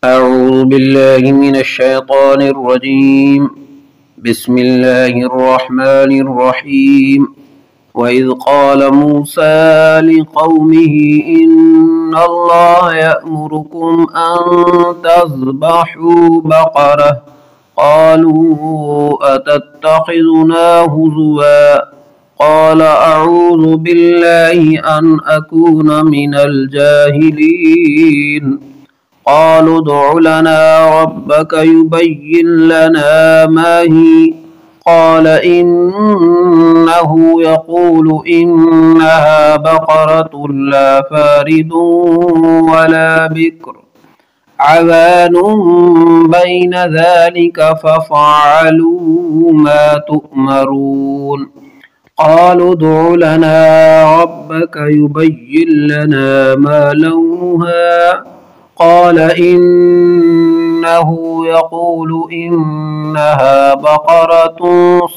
أعوذ بالله من الشيطان الرجيم. بسم الله الرحمن الرحيم. وإذ قال موسى لقومه إن الله يأمركم أن تذبحوا بقرة قالوا أتتخذنا هزوا قال أعوذ بالله أن أكون من الجاهلين قالوا ادع لنا ربك يبين لنا ما هي قال إنه يقول إنها بقرة لا فارض ولا بكر عوان بين ذلك فافعلوا ما تؤمرون قالوا ادع لنا ربك يبين لنا ما لونها قال إنه يقول إنها بقرة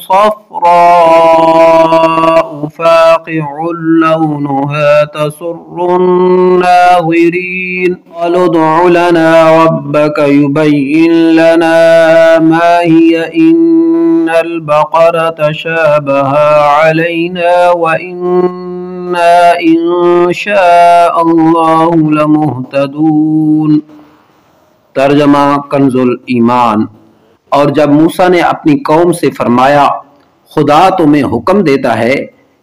صفراء فاقع لونها تسر الناظرين قالوا ادع لنا ربك يبين لنا ما هي إن البقرة شابه علينا وإنا إن شاء الله لمهتدون۔ ترجمہ کنز الایمان۔ اور جب موسیٰ نے اپنی قوم سے فرمایا خدا تمہیں حکم دیتا ہے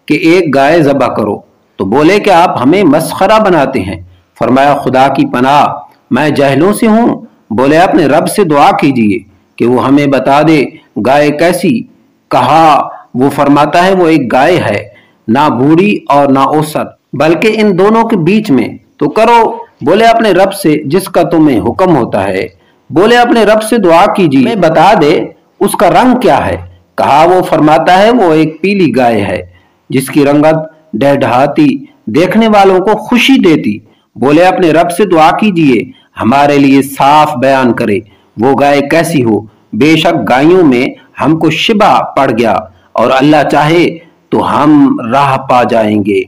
کہ ایک گائے ذبح کرو تو بولے کہ آپ ہمیں مسخرہ بناتے ہیں۔ فرمایا خدا کی پناہ میں جاہلوں سے ہوں۔ بولے اپنے رب سے دعا کیجئے کہ وہ ہمیں بتا دے گائے کیسی۔ کہا وہ فرماتا ہے وہ ایک گائے ہے، نہ بوڑھی اور نہ اوسط بلکہ ان دونوں کے بیچ میں، تو کرو۔ بولے اپنے رب سے جس کا تمہیں حکم ہوتا ہے۔ بولے اپنے رب سے دعا کیجیے میں بتا دے اس کا رنگ کیا ہے۔ کہا وہ فرماتا ہے وہ ایک پیلی گائے ہے جس کی رنگت ڈھہتی دیکھنے والوں کو خوشی دیتی۔ بولے اپنے رب سے دعا کیجیے ہمارے لیے صاف بیان کرے وہ گائے کیسی ہو۔ بے شک گائیوں میں ہم کو شبہ پڑ گیا اور اللہ چاہے تو ہم راہ پا جائیں گے۔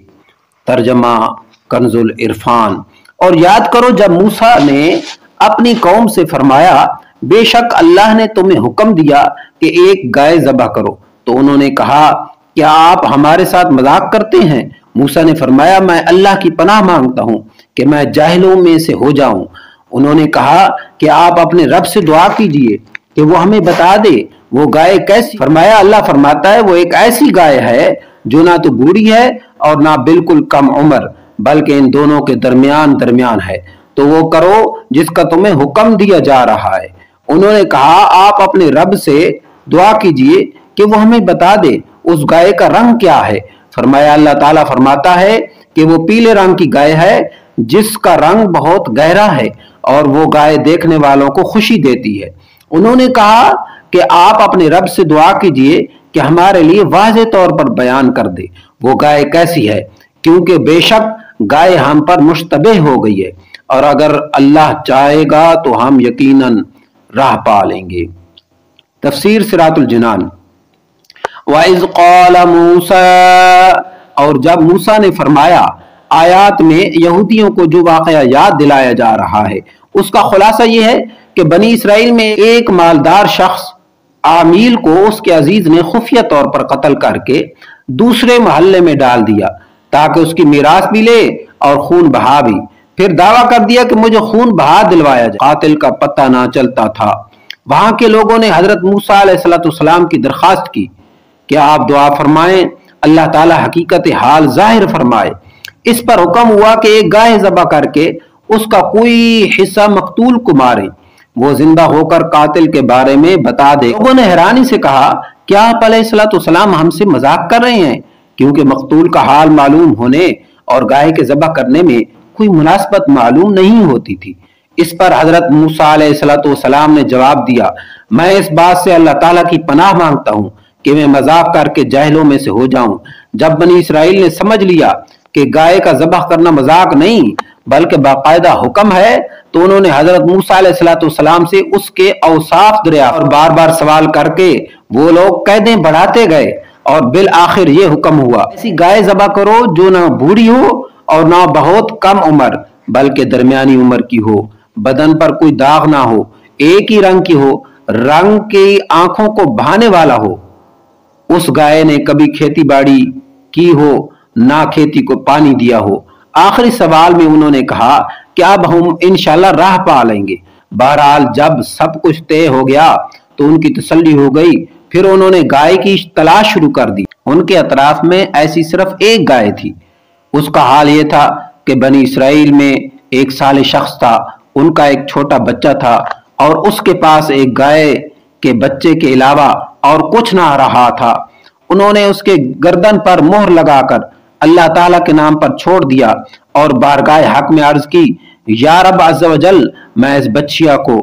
ترجمہ کنز العرفان۔ اور یاد کرو جب موسیٰ نے اپنی قوم سے فرمایا بے شک اللہ نے تمہیں حکم دیا کہ ایک گائے ذبح کرو تو انہوں نے کہا کیا آپ ہمارے ساتھ مذاق کرتے ہیں؟ موسیٰ نے فرمایا میں اللہ کی پناہ مانگتا ہوں کہ میں جاہلوں میں سے ہو جاؤں۔ انہوں نے کہا کہ آپ اپنے رب سے دعا کیجئے کہ وہ ہمیں بتا دے وہ گائے کیسی۔ فرمایا اللہ فرماتا ہے وہ ایک ایسی گائے ہے جو نہ تو بوڑھی ہے اور نہ بالکل کم عمر بلکہ ان دونوں کے درمیان ہے، تو وہ کرو جس کا تمہیں حکم دیا جا رہا ہے۔ انہوں نے کہا آپ اپنے رب سے دعا کیجئے کہ وہ ہمیں بتا دے اس گائے کا رنگ کیا ہے۔ فرمایا اللہ تعالیٰ فرماتا ہے کہ وہ پیلے رنگ کی گائے ہے جس کا رنگ بہت گہرا ہے اور وہ گائے دیکھنے والوں کو خوشی دیتی ہے۔ انہوں نے کہا کہ آپ اپنے رب سے دعا کیجئے کہ ہمارے لیے واضح طور پر بیان کر دے وہ گائے کیسی ہے، کیونکہ بے شک گائے ہم پر مشتبہ ہو گئی ہے اور اگر اللہ چاہے گا تو ہم یقیناً راہ پا لیں گے۔ تفسیر صراط الجنان۔ وَإِذْ قَالَ مُوسَىٰ۔ اور جب موسیٰ نے فرمایا، آیات میں یہودیوں کو جو واقعہ یاد دلایا جا رہا ہے اس کا خلاصہ یہ ہے کہ بنی اسرائیل میں ایک مالدار شخص عامیل کو اس کے عزیز نے خفیہ طور پر قتل کر کے دوسرے محلے میں ڈال دیا تاکہ اس کی میراث بھی لے اور خون بہا بھی۔ پھر دعویٰ کر دیا کہ مجھے خون بہا دلوایا جائے۔ قاتل کا پتہ نہ چلتا تھا۔ وہاں کے لوگوں نے حضرت موسیٰ علیہ السلام کی درخواست کی کہ آپ دعا فرمائیں اللہ تعالیٰ حقیقت حال ظاہر فرمائے۔ اس پر حکم ہوا کہ ایک گائے ذبح کر کے اس کا کوئی حصہ مقتول کو مارے، وہ زندہ ہو کر قاتل کے بارے میں بتا دے۔ لوگوں نے حیرانی سے کہا کیا آپ علیہ السلام ہم سے مذاق کر رہے ہیں؟ کیونکہ مقتول کا حال معلوم ہونے اور گائے کے ذبح کرنے میں کوئی مناسبت معلوم نہیں ہوتی تھی۔ اس پر حضرت موسیٰ علیہ السلام نے جواب دیا میں اس بات سے اللہ تعالیٰ کی پناہ مانگتا ہوں کہ میں مذاق کر کے جاہلوں میں سے ہو جاؤں۔ جب بنی اسرائیل نے سمجھ لیا کہ گائے کا ذبح کرنا مذاق نہیں بلکہ باقاعدہ حکم ہے تو انہوں نے حضرت موسیٰ علیہ السلام سے اس کے اوصاف دریافت اور بار بار سوال کر کے وہ لوگ قیدیں بڑھاتے گئے اور بالآخر یہ حکم ہوا ایسی گائے ذبح کرو جو نہ بوڑھی ہو اور نہ بہت کم عمر بلکہ درمیانی عمر کی ہو۔ بدن پر کوئی داغ نہ ہو، ایک ہی رنگ کی ہو، رنگ کی آنکھوں کو بھانے والا ہو۔ اس گائے نے کبھی کھیتی باڑی کی ہو، نہ کھیتی کو پانی دیا ہو۔ آخری سوال میں انہوں نے کہا کہ اب ہم انشاءاللہ راہ پا لیں گے۔ بہرحال جب سب کچھ طے ہو گیا تو ان کی تسلی ہو گئی۔ پھر انہوں نے گائے کی تلاش شروع کر دی۔ ان کے اطراف میں ایسی صرف ایک گائے تھی۔ اس کا حال یہ تھا کہ بنی اسرائیل میں ایک صالح شخص تھا، ان کا ایک چھوٹا بچہ تھا اور اس کے پاس ایک گائے کے بچے کے علاوہ اور کچھ نہ رہا تھا۔ انہوں نے اس کے گردن پر مہر لگا کر اللہ تعالیٰ کے نام پر چھوڑ دیا اور بارگاہ حق میں عرض کی، یا رب عز و جل، میں اس بچیا کو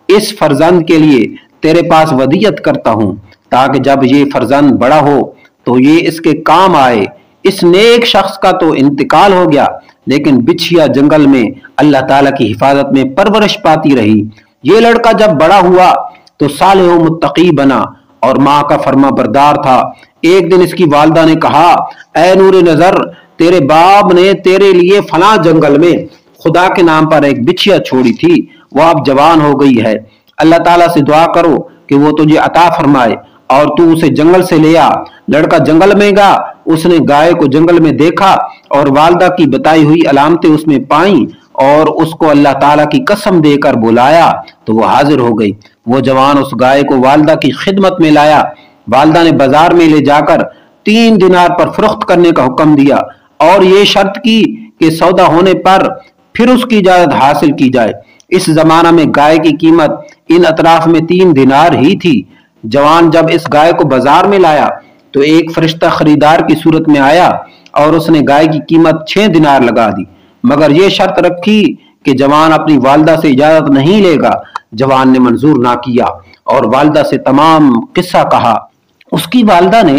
اس فرزند کے لیے تیرے پاس ودیعت کرتا ہوں تاکہ جب یہ فرزند بڑا ہو تو یہ اس کے کام آئے۔ اس نیک شخص کا تو انتقال ہو گیا، لیکن بچھیا جنگل میں اللہ تعالیٰ کی حفاظت میں پرورش پاتی رہی۔ یہ لڑکا جب بڑا ہوا تو صالح و متقی بنا اور ماں کا فرما بردار تھا۔ ایک دن اس کی والدہ نے کہا، اے نور نظر، تیرے باپ نے تیرے لیے فلاں جنگل میں خدا کے نام پر ایک بچیا چھوڑی تھی، وہ اب جوان ہو گئی ہے۔ اللہ تعالیٰ سے دعا کرو کہ وہ تجھے عطا فرمائے اور تو اسے جنگل سے لے آ۔ لڑکا جنگل میں گیا، اس نے گائے کو جنگل میں دیکھا اور والدہ کی بتائی ہوئی علامتیں اس میں پائیں اور اس کو اللہ تعالیٰ کی قسم دے کر بلایا تو وہ حاضر ہو گئی۔ وہ جوان اس گائے کو والدہ کی خدمت میں لایا۔ والدہ نے بازار میں لے جا کر 3 دینار پر فروخت کرنے کا حکم دیا اور یہ شرط کی کہ سودا ہونے پر پھر اس کی اجازت حاصل کی جائے۔ اس زمانہ میں گائے کی قیمت ان اطراف میں 3 دینار ہی تھی۔ جوان جب اس گائے کو بازار میں لایا تو ایک فرشتہ خریدار کی صورت میں آیا اور اس نے گائے کی قیمت 6 دینار لگا دی، مگر یہ شرط رکھی کہ جوان اپنی والدہ سے اجازت نہیں لے گا۔ جوان نے منظور نہ کیا اور والدہ سے تمام قصہ کہا۔ اس کی والدہ نے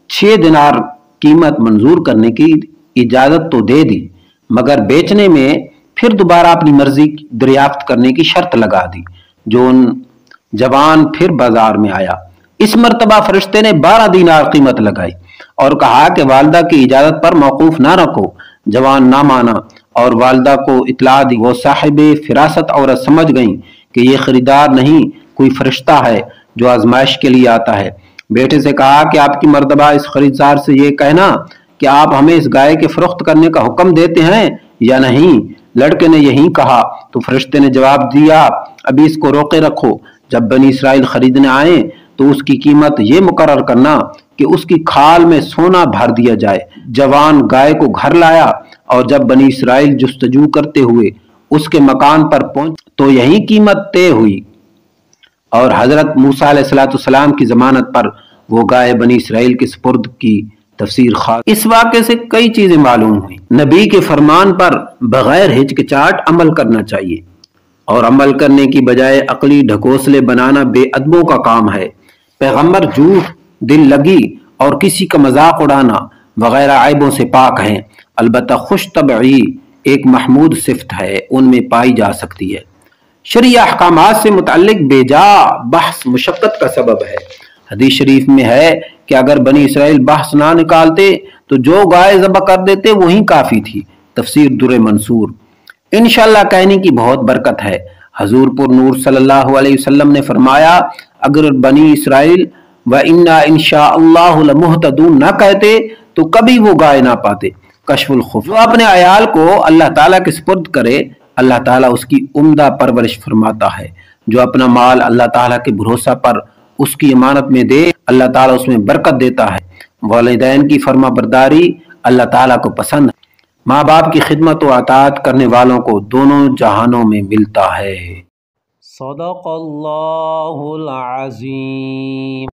6 دینار قیمت منظور کرنے کی اجازت تو دے دی، مگر بیچنے میں پھر دوبارہ اپنی مرضی دریافت کرنے کی شرط لگا دی۔ جوان پھر بازار میں آیا۔ اس مرتبہ فرشتے نے 12 دینار قیمت لگائی اور کہا کہ والدہ کی اجازت پر موقوف نہ رکھو۔ جوان نہ مانا اور والدہ کو اطلاع دی۔ وہ صاحب فراست عورت سمجھ گئیں کہ یہ خریدار نہیں، کوئی فرشتہ ہے جو آزمائش کے لیے آتا ہے۔ بیٹے سے کہا کہ آپ کی مرتبہ اس خریدار سے یہ کہنا کہ آپ ہمیں اس گائے کے فروخت کرنے کا حکم دیتے ہیں یا نہیں۔ لڑکے نے یہی کہا تو فرشتے نے جواب دیا، ابھی اس کو روکے رکھو، جب بنی اسرائیل خریدنے آئیں تو اس کی قیمت یہ مقرر کرنا کہ اس کی کھال میں سونا بھر دیا جائے۔ جوان گائے کو گھر لایا اور جب بنی اسرائیل جستجو کرتے ہوئے اس کے مکان پر پہنچ تو یہی قیمت طے ہوئی اور حضرت موسیٰ علیہ السلام کی ضمانت پر وہ گائے بنی اسرائیل کے سپرد کی۔ تفسیر خاص۔ اس واقعے سے کئی چیزیں معلوم ہوئی۔ نبی کے فرمان پر بغیر ہچکچاہٹ عمل کرنا چاہیے اور عمل کرنے کی بجائے عقلی ڈھکوسلے بنانا بے ادبوں کا کام ہے۔ پیغمبر جھوٹ، دل لگی اور کسی کا مذاق اڑانا وغیرہ عیبوں سے پاک ہیں، البتہ خوش طبعی ایک محمود صفت ہے، ان میں پائی جا سکتی ہے۔ شرعی احکامات سے متعلق بے جا بحث مشقت کا سبب ہے۔ حدیث شریف میں ہے کہ اگر بنی اسرائیل بحث نہ نکالتے تو جو گائے ذبح کر دیتے وہی کافی تھی۔ تفسیر در منصور۔ انشاءاللہ کہنے کی بہت برکت ہے۔ حضور پر نور صلی اللہ علیہ وسلم نے فرمایا، اگر بنی اسرائیل وَإِنَّا إِنشَاءَ اللَّهُ لَمُهْتَدُونَ نہ کہتے تو کبھی وہ گائے نہ پاتے۔ کشف الخفیہ۔ جو اپنے عیال کو اللہ تعالیٰ کے سپرد کرے، اللہ تعالیٰ اس کی عمدہ پرورش فرماتا ہے۔ جو اپنا مال اللہ تعالیٰ کے بھروسہ پر اس کی امانت میں دے، اللہ تعالیٰ اس میں برکت دیتا ہے۔ والدین کی فرما برداری اللہ تعالیٰ کو پسند ہے۔ ماں باپ کی خدمت و اطاعت کرنے والوں کو دونوں جہانوں میں ملتا ہے۔ صدق اللہ العظیم۔